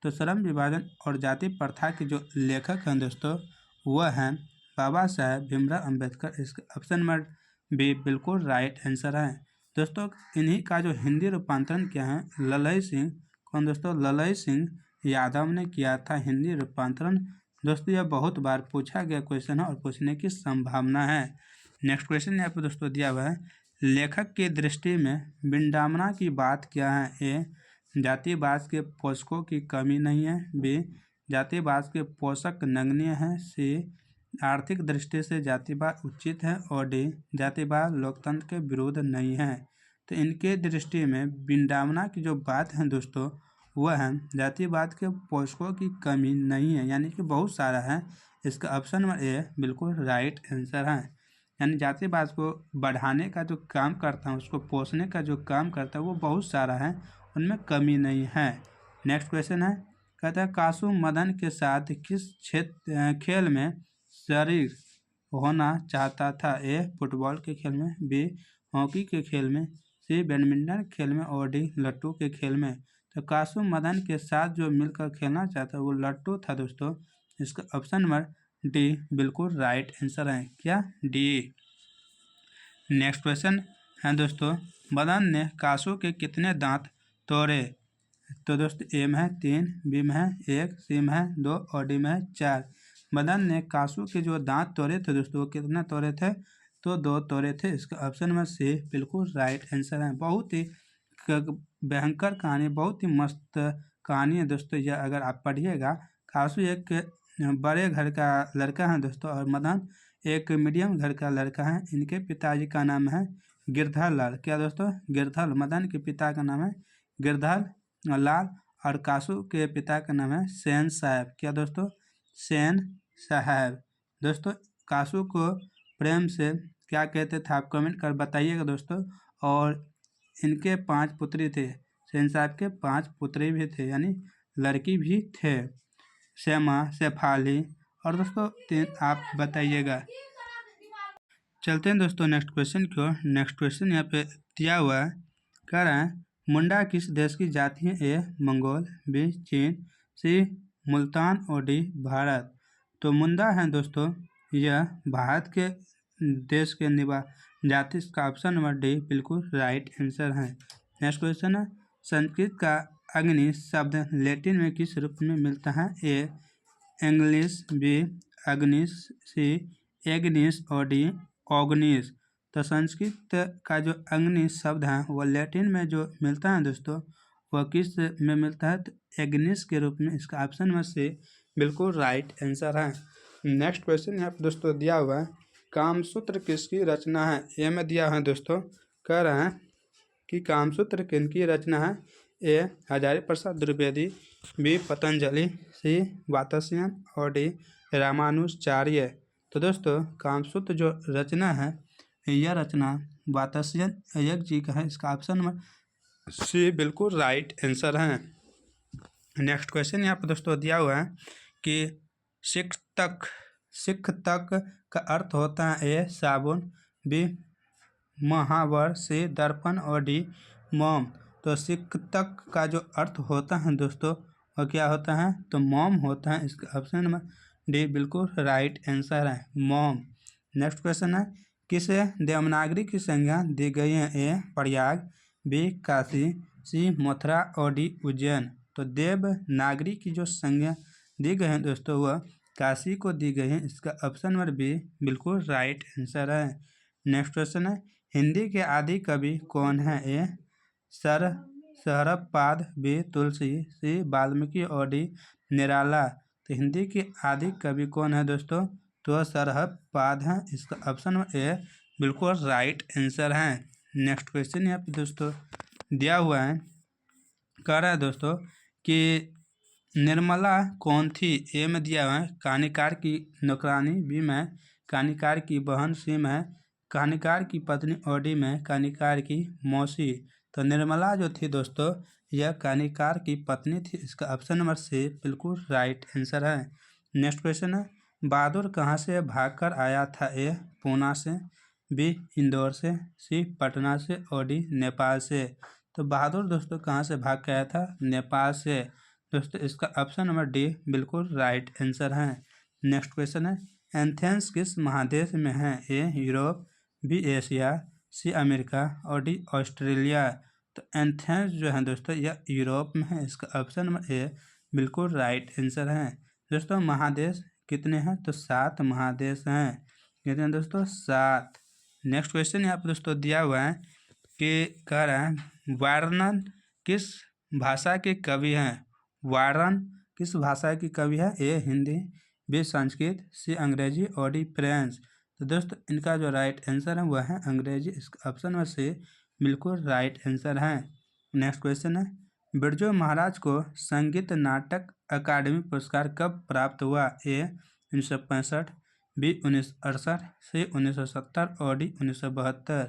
तो श्रम विभाजन और जाति प्रथा के जो लेखक हैं दोस्तों वह हैं बाबा साहेब भीमराव अम्बेडकर। इसका ऑप्शन नंबर बी बिल्कुल राइट आंसर है। दोस्तों इन्हीं का जो हिंदी रूपांतरण क्या है? ललई सिंह। कौन दोस्तों? ललई सिंह यादव ने किया था हिंदी रूपांतरण। दोस्तों यह बहुत बार पूछा गया क्वेश्चन है और पूछने की संभावना है। नेक्स्ट क्वेश्चन यहाँ पे दोस्तों दिया हुआ है, लेखक की दृष्टि में विडंबना की बात क्या है? ए जातिवाद के पोषकों की कमी नहीं है, बी जातिवाद के पोषक नगण्य हैं, सी आर्थिक दृष्टि से जातिवाद उचित है और डी जातिवाद लोकतंत्र के विरुद्ध नहीं है। तो इनके दृष्टि में विडंबना की जो बात है दोस्तों वह है जातिवाद के पोषकों की कमी नहीं है, यानी कि बहुत सारा है। इसका ऑप्शन नंबर ए बिल्कुल राइट आंसर है। यानी जातिवाद को बढ़ाने का जो काम करता है, उसको पोषने का जो काम करता है वो बहुत सारा है, उनमें कमी नहीं है। नेक्स्ट क्वेश्चन है, कहता है कासु मदन के साथ किस खेल में शरीक होना चाहता था? ए फुटबॉल के खेल में, बी हॉकी के खेल में, सी बैडमिंटन खेल में और डी लट्टू के खेल में। तो कासु मदन के साथ जो मिलकर खेलना चाहता वो लट्टू था दोस्तों। इसका ऑप्शन नंबर डी बिल्कुल राइट आंसर है। क्या? डी। नेक्स्ट क्वेश्चन है दोस्तों, मदन ने कासु के कितने दांत तोड़े? तो दोस्तों ए में है 3, बी में है 1, सी में है 2 और डी में है 4। मदन ने कासु के जो दांत तोड़े थे दोस्तों वो कितने तोड़े थे? तो 2 तोड़े थे। इसका ऑप्शन नंबर सी बिल्कुल राइट आंसर है। बहुत ही भयंकर कहानी, बहुत ही मस्त कहानी है दोस्तों यह, अगर आप पढ़िएगा। कासु एक बड़े घर का लड़का है दोस्तों और मदन एक मीडियम घर का लड़का है। इनके पिताजी का नाम है गिरधर लाल। क्या दोस्तों? गिरधर। मदन के पिता का नाम है गिरधर लाल और कासु के पिता का नाम है सेन साहब। क्या दोस्तों? सेन साहब। दोस्तों कासु को प्रेम से क्या कहते थे आप कमेंट कर बताइएगा दोस्तों। और इनके 5 पुत्री थे, सेन साहब के 5 पुत्री भी थे, यानी लड़की भी थे, श्यामा, शेफाली और दोस्तों 3 आप बताइएगा। चलते हैं दोस्तों नेक्स्ट क्वेश्चन की ओर। नेक्स्ट क्वेश्चन यहाँ पे दिया हुआ है, कह रहा है मुंडा किस देश की जाति है? ए मंगोल, बी चीन, सी मुल्तान और डी भारत। तो मुंडा है दोस्तों यह भारत के देश के निवास जाति। इसका ऑप्शन नंबर डी बिल्कुल राइट आंसर है। नेक्स्ट क्वेश्चन है, संस्कृत का अग्नि शब्द लैटिन में किस रूप में मिलता है? ए इंग्लिश, बी अग्निस, सी एग्निस और डी ऑग्निस। तो संस्कृत का जो अग्नि शब्द है वह लैटिन में जो मिलता है दोस्तों वह किस में मिलता है? तो एग्निस के रूप में। इसका ऑप्शन नंबर सी बिल्कुल राइट आंसर है। नेक्स्ट क्वेश्चन यहाँ पर दोस्तों दिया हुआ है, कामसूत्र किसकी रचना है? ए में दिया है दोस्तों, कह रहे हैं कि कामसूत्र किनकी रचना है? ए हजारी प्रसाद द्विवेदी, बी पतंजलि, सी वात्स्यायन और डी रामानुजाचार्य। तो दोस्तों कामसूत्र जो रचना है यह रचना वात्स्यायन अय्यर जी का है। इसका ऑप्शन नंबर सी बिल्कुल राइट आंसर है। नेक्स्ट क्वेश्चन यहाँ पर दोस्तों दिया हुआ है कि सिख तक का अर्थ होता है? ए साबुन, बी महावर, सी दर्पण और डी मोम। तो सिख तक का जो अर्थ होता है दोस्तों वह क्या होता है? तो मोम होता है। इसका ऑप्शन नंबर डी बिल्कुल राइट आंसर है, मोम। नेक्स्ट क्वेश्चन है, किसे देवनागरी की संज्ञा दी गई है? ए प्रयाग, बी काशी, सी मथुरा और डी उज्जैन। तो देवनागरी की जो संज्ञा दी गई है दोस्तों वह काशी को दी गई है। इसका ऑप्शन नंबर बी बिल्कुल राइट आंसर है। नेक्स्ट क्वेश्चन है, हिंदी के आदि कवि कौन है? ए शरभपाद, बी तुलसी, सी वाल्मीकि और डी निराला। तो हिंदी के आदि कवि कौन है दोस्तों? तो शरभपाद है। इसका ऑप्शन नंबर ए बिल्कुल राइट आंसर है। नेक्स्ट क्वेश्चन यहाँ पे दोस्तों दिया हुआ है, कह रहा है दोस्तों कि निर्मला कौन थी? ए में दिया हुआ है कहानीकार की नौकरानी, बी में कहानीकार की बहन, सी में कहानीकार की पत्नी और डी में कहानीकार की मौसी। तो निर्मला जो थी दोस्तों यह कहानीकार की पत्नी थी। इसका ऑप्शन नंबर सी बिल्कुल राइट आंसर है। नेक्स्ट क्वेश्चन है, बहादुर कहाँ से भागकर आया था? ए पूना से, बी इंदौर से, सी पटना से और डी नेपाल से। तो बहादुर दोस्तों कहाँ से भाग के आया था? नेपाल से। दोस्तों इसका ऑप्शन नंबर डी बिल्कुल राइट आंसर है। नेक्स्ट क्वेश्चन है, एथेंस किस महादेश में है? A Europe, B Asia, C America और डी ऑस्ट्रेलिया। तो एथेंस जो है दोस्तों यह यूरोप में है। इसका ऑप्शन नंबर ए बिल्कुल राइट आंसर है। दोस्तों महादेश कितने हैं? तो 7 महादेश हैं। कितने हैं दोस्तों? 7। नेक्स्ट क्वेश्चन यहाँ पर दोस्तों दिया हुआ है कि कह रहा है वारणन किस भाषा के कवि हैं? वारण किस भाषा की कवि है? ए हिंदी, बी संस्कृत, सी अंग्रेजी और डी फ्रेंच। तो दोस्तों इनका जो राइट आंसर है वह है अंग्रेजी। इसका ऑप्शन में से बिल्कुल राइट आंसर है। नेक्स्ट क्वेश्चन है, बिरजू महाराज को संगीत नाटक अकादमी पुरस्कार कब प्राप्त हुआ? ए 1965, बी 1968, सी 1970 और डी 1972।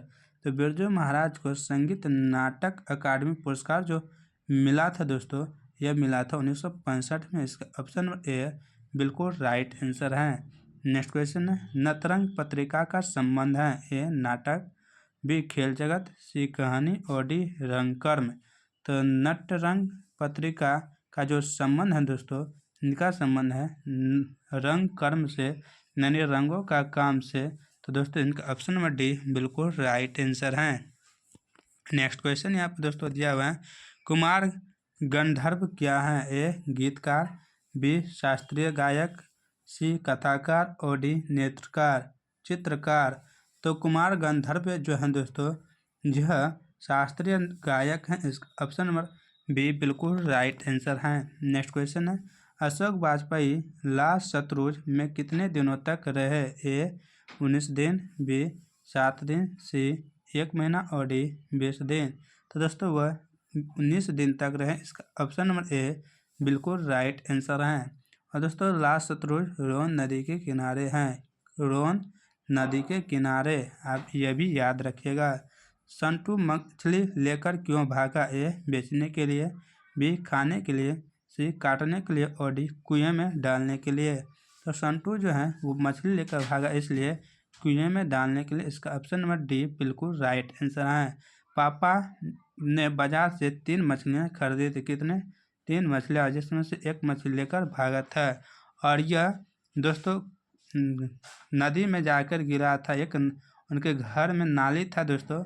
तो बिरजू महाराज को संगीत नाटक अकादमी पुरस्कार जो मिला था दोस्तों यह मिला था 1965 में। इसका ऑप्शन नंबर ए बिल्कुल राइट आंसर है। नेक्स्ट क्वेश्चन है, नटरंग पत्रिका का संबंध है? ए नाटक, बी खेल जगत, सी कहानी और डी रंगकर्म। तो नटरंग पत्रिका का जो संबंध है दोस्तों इनका संबंध है रंगकर्म से, यानी रंगों का काम से। तो दोस्तों इनका ऑप्शन नंबर डी बिल्कुल राइट आंसर है। नेक्स्ट क्वेश्चन यहाँ पर दोस्तों दिया हुआ है, कुमार गंधर्व क्या है? ए गीतकार, बी शास्त्रीय गायक, सी कथाकार और डी चित्रकार। तो कुमार गंधर्व जो है दोस्तों यह शास्त्रीय गायक हैं। इस ऑप्शन नंबर बी बिल्कुल राइट आंसर है। नेक्स्ट क्वेश्चन है, अशोक वाजपेयी लास्ट शत्रुज में कितने दिनों तक रहे? ए 19 दिन, बी 7 दिन, सी 1 महीना और डी 20 दिन। तो दोस्तों वह 19 दिन तक रहे। इसका ऑप्शन नंबर ए बिल्कुल राइट आंसर है। और दोस्तों लास्ट शत्रुज रोन नदी के किनारे हैं। रोन नदी के किनारे, आप यह भी याद रखिएगा। संटू मछली लेकर क्यों भागा? ए बेचने के लिए, बी खाने के लिए, सी काटने के लिए और डी कुएं में डालने के लिए। तो संटू जो है वो मछली लेकर भागा इसलिए कुएं में डालने के लिए। इसका ऑप्शन नंबर डी बिल्कुल राइट आंसर है। पापा ने बाजार से 3 मछलियाँ खरीदी थी। कितने? 3 मछलियाँ, जिसमें से 1 मछली लेकर भागा था। और यह दोस्तों नदी में जाकर गिरा था। एक उनके घर में नाली था दोस्तों,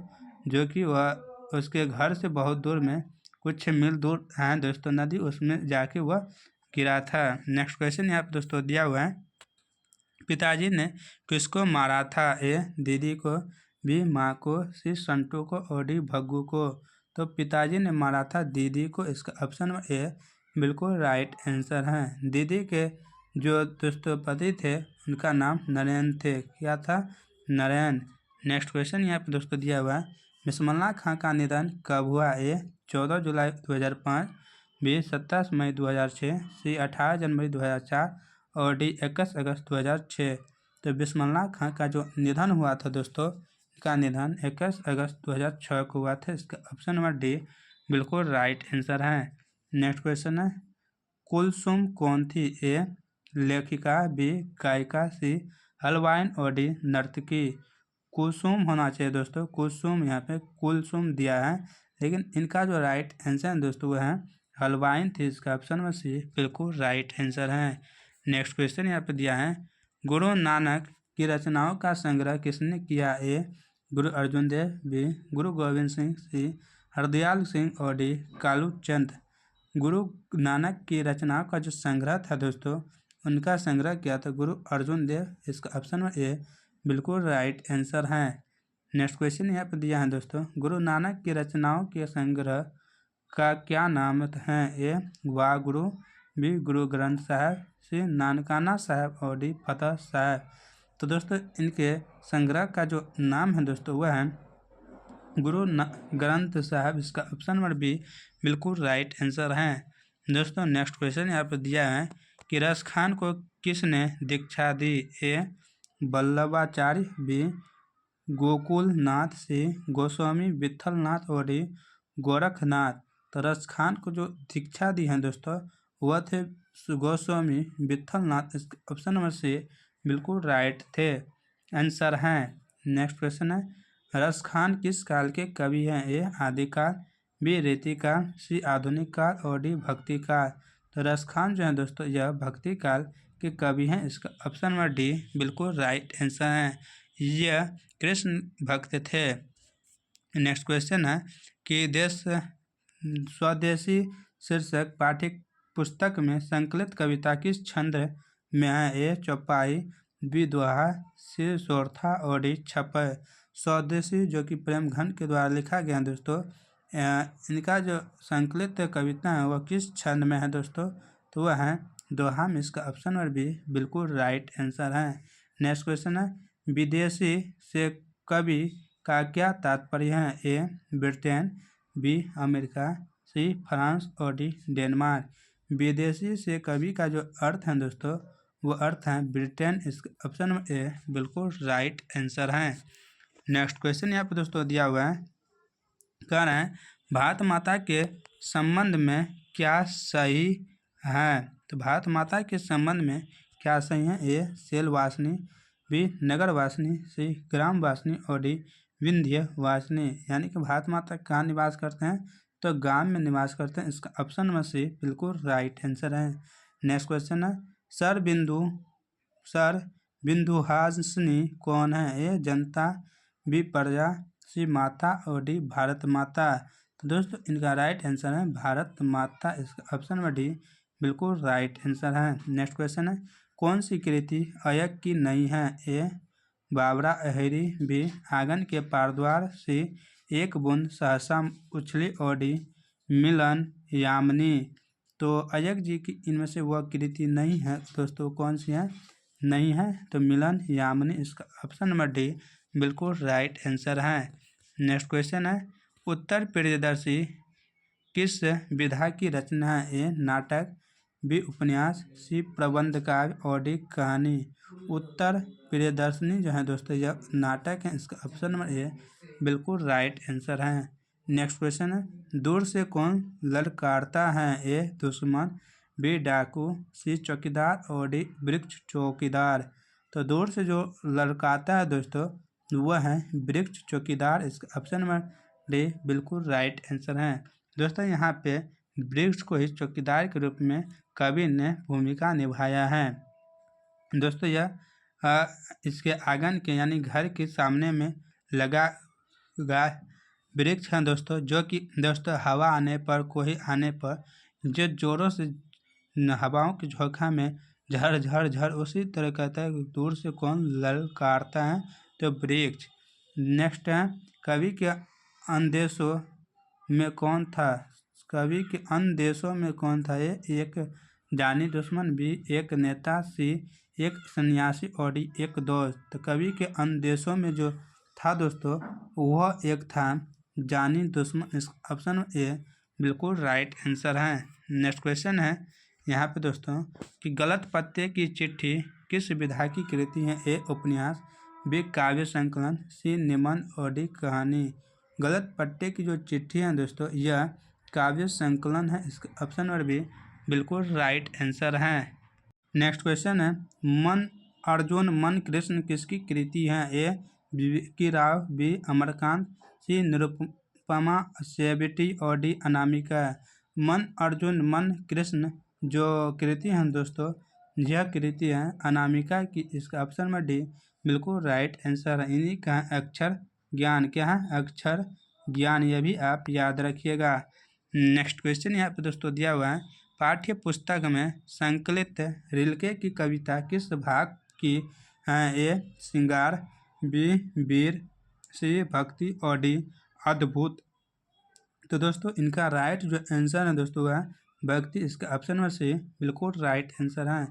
जो कि वह उसके घर से बहुत दूर में कुछ मील दूर है दोस्तों नदी, उसमें जाके वह गिरा था। नेक्स्ट क्वेश्चन यहाँ पे दोस्तों दिया हुआ है, पिताजी ने किसको मारा था? ए दीदी को, बी माँ को, सी संटू को और डी भग्गू को। तो पिताजी ने मारा था दीदी को, इसका ऑप्शन नंबर ए बिल्कुल राइट आंसर है। दीदी के जो दोस्तों पति थे उनका नाम नरेंद्र थे। क्या था? नरेंद्र। नेक्स्ट क्वेश्चन यहाँ पे दोस्तों दिया हुआ है, बिस्मिल्लाह खां का निधन कब हुआ? ए 14 जुलाई 2005, बी 27 मई 2006, सी 18 जनवरी 2004 और डी 21 अगस्त 2006। तो बिस्मिल्लाह खां का जो निधन हुआ था दोस्तों, का निधन 21 अगस्त 2006 को हुआ था। इसका ऑप्शन नंबर डी बिल्कुल राइट आंसर है। नेक्स्ट क्वेश्चन है, कुलसुम कौन थी? ए लेखिका, बी गायिका, सी हलवाइन और डी नर्तकी। कुलसुम होना चाहिए दोस्तों, कुलसुम, यहाँ पे कुलसुम दिया है, लेकिन इनका जो राइट आंसर है दोस्तों वह है हलवाइन थी। इसका ऑप्शन नंबर सी बिल्कुल राइट आंसर है। नेक्स्ट क्वेश्चन यहाँ पे दिया है, गुरु नानक की रचनाओं का संग्रह किसने किया? ए गुरु अर्जुन देव, बी गुरु गोविंद सिंह, सी हरदयाल सिंह और डी कालू चंद। गुरु नानक की रचनाओं का जो संग्रह था दोस्तों, उनका संग्रह किया था गुरु अर्जुन देव। इसका ऑप्शन नंबर ए बिल्कुल राइट आंसर है। नेक्स्ट क्वेश्चन यहाँ पर दिया है दोस्तों, गुरु नानक की रचनाओं के संग्रह का क्या नाम है? ए वागुरु, बी गुरु ग्रंथ साहब, सी नानकाना साहब और डी फतह साहब। तो दोस्तों इनके संग्रह का जो नाम है दोस्तों वह है गुरु ग्रंथ साहब। इसका ऑप्शन नंबर बी बिल्कुल राइट आंसर है। दोस्तों नेक्स्ट क्वेश्चन यहाँ पर दिया है कि रस खान को किसने दीक्षा दी? ए वल्लभाचार्य, बी गोकुलनाथ, सी गोस्वामी विठलनाथ और डी गोरखनाथ। तो रस खान को जो दीक्षा दी है दोस्तों वह थे गोस्वामी विठलनाथ। इसका ऑप्शन नंबर सी बिल्कुल राइट थे आंसर हैं। नेक्स्ट क्वेश्चन है, रस खान किस काल के कवि हैं? ए आदिकाल, बी रीतिकाल, सी आधुनिक काल और डी भक्ति काल। तो रस खान जो है दोस्तों यह भक्ति काल के कवि हैं। इसका ऑप्शन नंबर डी बिल्कुल राइट आंसर है। यह कृष्ण भक्त थे। नेक्स्ट क्वेश्चन है कि देश स्वदेशी शीर्षक पाठ्य पुस्तक में संकलित कविता किस छंद में है? ए चौपाई, बी दोहा, सी सोरठा और डी छपय। स्वदेशी जो कि प्रेमघंट के द्वारा लिखा गया है दोस्तों, इनका जो संकलित कविता है वह किस छंद में है दोस्तों? तो वह है दोहा में। इसका ऑप्शन नंबर बी बिल्कुल राइट आंसर है। नेक्स्ट क्वेश्चन है, विदेशी से कवि का क्या तात्पर्य है? A Britain, B America, C France और डी डेनमार्क। विदेशी से कवि का जो अर्थ है दोस्तों वो अर्थ है ब्रिटेन। इसका ऑप्शन नंबर ए बिल्कुल राइट आंसर है। नेक्स्ट क्वेश्चन यहाँ पे दोस्तों दिया हुआ है, कह रहे हैं भारत माता के संबंध में क्या सही है? तो भारत माता के संबंध में क्या सही है? ए सेलवासिनी, बी नगरवासिनी, सी ग्रामवासिनी और डी विंध्यवासिनी। यानी कि भारत माता कहाँ निवास करते हैं? तो गांव में निवास करते हैं। इसका ऑप्शन नंबर सी बिल्कुल राइट आंसर है। नेक्स्ट क्वेश्चन है, सर बिंदुहासिनी कौन है? ए जनता, बी प्रजा, सी माता और डी भारत माता। तो दोस्तों इनका राइट आंसर है भारत माता। इसका ऑप्शन नंबर डी बिल्कुल राइट आंसर है। नेक्स्ट क्वेश्चन है, कौन सी कृति अयक की नहीं है? ए बाबरा अहेरी, बी आंगन के पारद्वार, सी एक बूंद सहसा उछली और डी मिलन यामिनी। तो अयक जी की इनमें से वह कृति नहीं है दोस्तों, कौन सी है? नहीं है तो मिलन यामिनी। इसका ऑप्शन नंबर डी बिल्कुल राइट आंसर है। नेक्स्ट क्वेश्चन है, उत्तर प्रियदर्शी किस विधा की रचना है? ए नाटक, बी उपन्यास, सी प्रबंध काव्य और डी कहानी। उत्तर प्रियदर्शनी जो है दोस्तों यह नाटक है। इसका ऑप्शन नंबर ए बिल्कुल राइट आंसर है। नेक्स्ट क्वेश्चन है, दूर से कौन ललकारता है? ए दुश्मन, बी डाकू, सी चौकीदार और डी वृक्ष चौकीदार। तो दूर से जो ललकारता है दोस्तों वह है वृक्ष चौकीदार। इसका ऑप्शन नंबर डी बिल्कुल राइट आंसर है। दोस्तों यहाँ पे वृक्ष को ही चौकीदार के रूप में कवि ने भूमिका निभाया है। दोस्तों यह इसके आंगन के यानी घर के सामने में लगा वृक्ष हैं दोस्तों, जो कि दोस्तों हवा आने पर, कोई आने पर जो जोरों से हवाओं के झोंका में झर झर झर उसी तरह कहता है दूर से कौन ललकारता है, तो वृक्ष। नेक्स्ट है कवि के अंदेशों में कौन था, कवि के अंदेशों में कौन था, ये एक जानी दुश्मन, बी एक नेता, सी एक सन्यासी और डी एक दोस्त। तो कवि के अंदेशों में जो था दोस्तों वह एक था जानी दुश्मन। इस ऑप्शन ए बिल्कुल राइट आंसर है। नेक्स्ट क्वेश्चन है यहाँ पे दोस्तों कि गलत पत्ते की चिट्ठी किस विधा की कृति है, ए उपन्यास, बी काव्य संकलन, सी निबंध और डी कहानी। गलत पत्ते की जो चिट्ठी है दोस्तों यह काव्य संकलन है। इसका ऑप्शन नंबर बी बिल्कुल राइट आंसर है। नेक्स्ट क्वेश्चन है मन अर्जुन मन कृष्ण किसकी कृति है, ए विकी राव, बी अमरकांत, सी निरुपमा सेबिटी और डी अनामिका। मन अर्जुन मन कृष्ण जो कृति है दोस्तों यह कृति है अनामिका की। इसका ऑप्शन में डी बिल्कुल राइट आंसर है। इन्हीं का अक्षर ज्ञान, क्या है अक्षर ज्ञान, यह भी आप याद रखिएगा। नेक्स्ट क्वेश्चन यहाँ पे दोस्तों दिया हुआ है पाठ्य पुस्तक में संकलित रिल्के की कविता किस भाग की है, ए श्रृंगार, बी वीर, सी भक्ति और डी अद्भुत। तो दोस्तों इनका राइट जो आंसर है दोस्तों है भक्ति। इसका ऑप्शन में से बिल्कुल राइट आंसर है।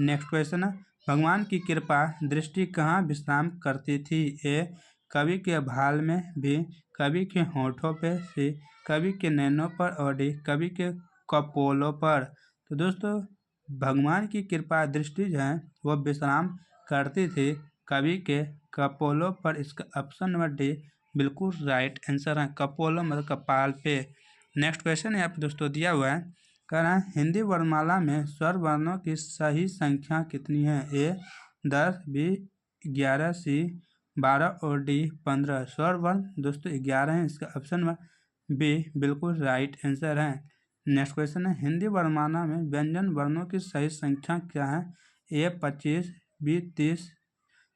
नेक्स्ट क्वेश्चन है भगवान की कृपा दृष्टि कहाँ विश्राम करती थी, ए कवि के भाल में, बी कवि के होठों पे, सी कवि के नैनों पर और डी कवि के कपोलों पर। तो दोस्तों भगवान की कृपा दृष्टि जो है वह विश्राम करती थी कवि के कपोलों पर। इसका ऑप्शन नंबर डी बिल्कुल राइट आंसर है, कपोलों मतलब कपाल पे। नेक्स्ट क्वेश्चन यहाँ पे दोस्तों दिया हुआ है कह रहा है हिंदी वर्णमाला में स्वर वर्णों की सही संख्या कितनी है, ए 10, बी 11, सी 12 और डी 15। स्वर वर्ण दोस्तों 11 है। इसका ऑप्शन में बी बिल्कुल राइट आंसर है। नेक्स्ट क्वेश्चन है हिंदी वर्णमाला में व्यंजन वर्णों की सही संख्या क्या है, ए 25, बी 30,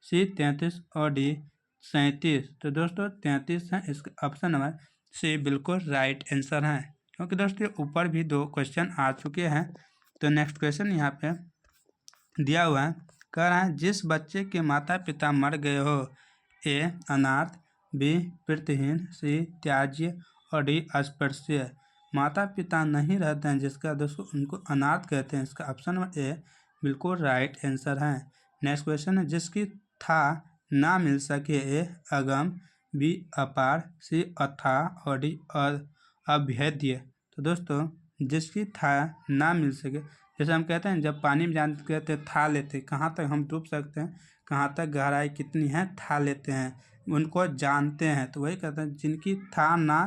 सी 33 और डी 37। तो दोस्तों 33 है। इसका ऑप्शन नंबर सी बिल्कुल राइट आंसर है, क्योंकि दोस्तों ऊपर भी 2 क्वेश्चन आ चुके हैं। तो नेक्स्ट क्वेश्चन यहाँ पे दिया हुआ है कह रहा है जिस बच्चे के माता पिता मर गए हो, ए अनाथ, बी पितृहीन, सी त्याज्य और डी अस्पृश्य। माता पिता नहीं रहते हैं जिसका दोस्तों उनको अनाथ कहते हैं। इसका ऑप्शन नंबर ए बिल्कुल राइट आंसर है। नेक्स्ट क्वेश्चन है जिसकी था ना मिल सके, ए अगम, बी अपार, सी अथाह और डी अभेद्य। तो दोस्तों जिसकी था ना मिल सके, जैसे हम कहते हैं जब पानी में जानते कहते था लेते, कहाँ तक हम डूब सकते हैं, कहाँ तक गहराई कितनी है था लेते हैं, उनको जानते हैं। तो वही कहते हैं जिनकी था ना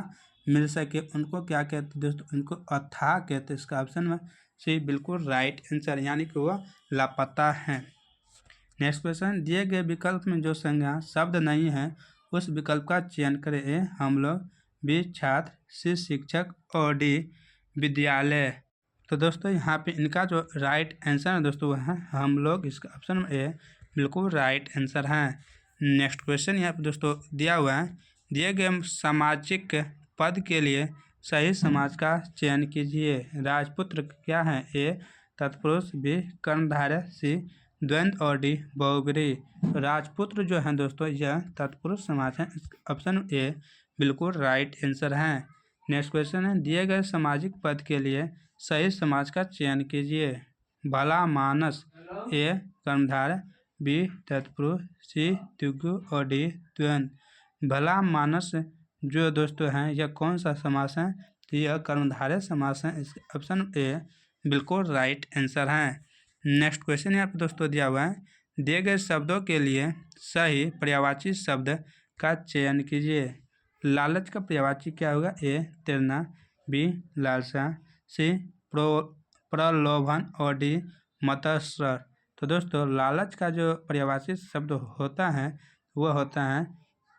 मिल सके उनको क्या कहते हैं दोस्तों, उनको अथाह कहते हैं। इसका ऑप्शन में सी बिल्कुल राइट आंसर, यानी कि वह लापता है। नेक्स्ट क्वेश्चन दिए गए विकल्प में जो संज्ञा शब्द नहीं है उस विकल्प का चयन करें, ए हम लोग, बी छात्र, सी शिक्षक और डी विद्यालय। तो दोस्तों यहाँ पे इनका जो राइट आंसर है दोस्तों वह है हम लोग। इसका ऑप्शन में ए बिल्कुल राइट आंसर है। नेक्स्ट क्वेश्चन यहाँ पे दोस्तों दिया हुआ है दिए गए सामाजिक पद के लिए सही समाज का चयन कीजिए। राजपुत्र क्या है, ए तत्पुरुष, बी कर्णधारय, सी द्वंद्व और डी बहुब्रीहि। राजपुत्र जो है दोस्तों यह तत्पुरुष समाज है। ऑप्शन ए बिल्कुल राइट आंसर है। नेक्स्ट क्वेश्चन है दिए गए सामाजिक पद के लिए सही समाज का चयन कीजिए। भला मानस, ए कर्मधारय, बी तत्पुरुष, सी द्विगु और डी द्वंद्व। भला मानस जो दोस्तों हैं यह कौन सा समास है, तो यह कर्मधारय समास है। इसका ऑप्शन ए बिल्कुल राइट आंसर है। नेक्स्ट क्वेश्चन यहाँ पे दोस्तों दिया हुआ है दिए गए शब्दों के लिए सही पर्यायवाची शब्द का चयन कीजिए। लालच का पर्यायवाची क्या होगा, ए तृष्णा, बी लालसा, सी प्रलोभन और डी मत्सर। तो दोस्तों लालच का जो पर्यायवाची शब्द होता है वह होता है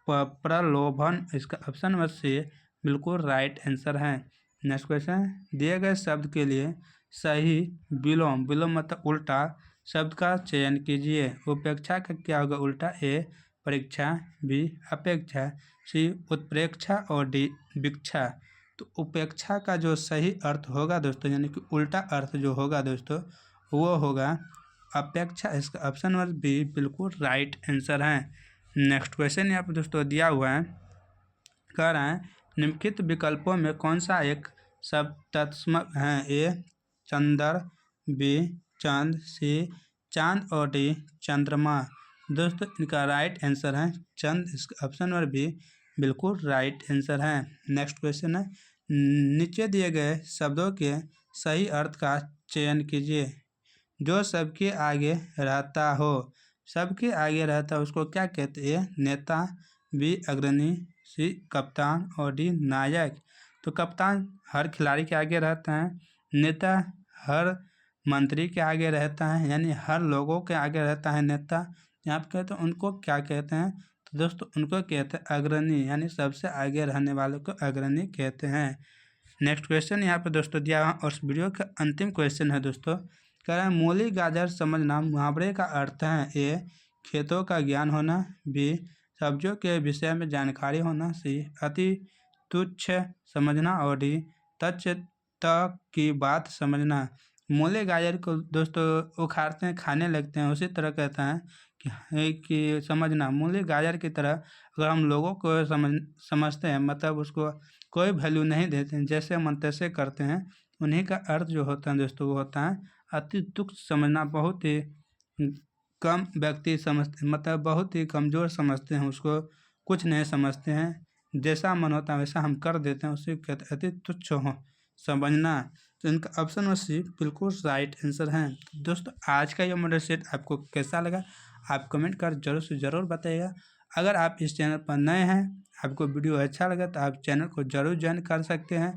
प्रलोभन। इसका ऑप्शन नंबर सी बिल्कुल राइट आंसर है। नेक्स्ट क्वेश्चन दिए गए शब्द के लिए सही विलोम, विलोम मतलब उल्टा शब्द का चयन कीजिए। उपेक्षा का क्या होगा उल्टा? ए परीक्षा, बी अपेक्षा, सी उत्प्रेक्षा और डी भिक्षा। तो उपेक्षा का जो सही अर्थ होगा दोस्तों, यानी कि उल्टा अर्थ जो होगा दोस्तों, वो होगा अपेक्षा। इसका ऑप्शन नंबर बी बिल्कुल राइट आंसर है। नेक्स्ट क्वेश्चन यहाँ पर दोस्तों दिया हुआ है, कह रहा है निम्नलिखित विकल्पों में कौन सा एक सप्तत्मक है? ए चंद्र, बी चांद, सी चांद और डी चंद्रमा। दोस्तों इनका राइट आंसर है चंद। इसका ऑप्शन नंबर बी बिल्कुल राइट आंसर है। नेक्स्ट क्वेश्चन है, नीचे दिए गए शब्दों के सही अर्थ का चयन कीजिए। जो सबके आगे रहता हो। सबके आगे रहता है उसको क्या कहते हैं? नेता, बी अग्रणी, सी कप्तान और डी नायक। तो कप्तान हर खिलाड़ी के आगे रहता है, नेता हर मंत्री के आगे रहता है, यानी हर लोगों के आगे रहता है नेता। यहाँ पर कहते हैं उनको क्या कहते हैं? तो दोस्तों उनको कहते हैं अग्रणी, यानी सबसे आगे रहने वालों को अग्रणी कहते हैं। नेक्स्ट क्वेश्चन यहाँ पर दोस्तों दिया हुआ और वीडियो का अंतिम क्वेश्चन है दोस्तों, कह रहा है मूली गाजर समझना मुहावरे का अर्थ है। ए खेतों का ज्ञान होना, बी सब्जियों के विषय में जानकारी होना, सी अति तुच्छ समझना और डी तच्छ तक की बात समझना। मूली गाजर को दोस्तों उखाड़ते हैं, खाने लगते हैं, उसी तरह कहता है कि समझना मूली गाजर की तरह अगर हम लोगों को समझते हैं, मतलब उसको कोई वैल्यू नहीं देते हैं, जैसे मन तैसे करते हैं, उन्हीं का अर्थ जो होता है दोस्तों वो होता है अति तुच्छ समझना। बहुत ही कम व्यक्ति समझते, मतलब बहुत ही कमज़ोर समझते हैं, उसको कुछ नहीं समझते हैं, जैसा मन होता है वैसा हम कर देते हैं, उसे कहते हैं अति तुच्छ हो समझना। तो इनका ऑप्शन सी बिल्कुल राइट आंसर है। दोस्तों आज का ये मॉडल सेट आपको कैसा लगा आप कमेंट कर जरूर से ज़रूर बताइएगा। अगर आप इस चैनल पर नए हैं, आपको वीडियो अच्छा लगा तो आप चैनल को ज़रूर ज्वाइन कर सकते हैं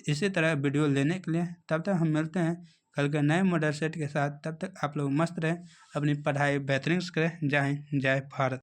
इसी तरह वीडियो लेने के लिए। तब तक हम मिलते हैं कल के नए मॉडल सेट के साथ। तब तक आप लोग मस्त रहें, अपनी पढ़ाई बेहतरीन से करें। जय हिंद, जय भारत।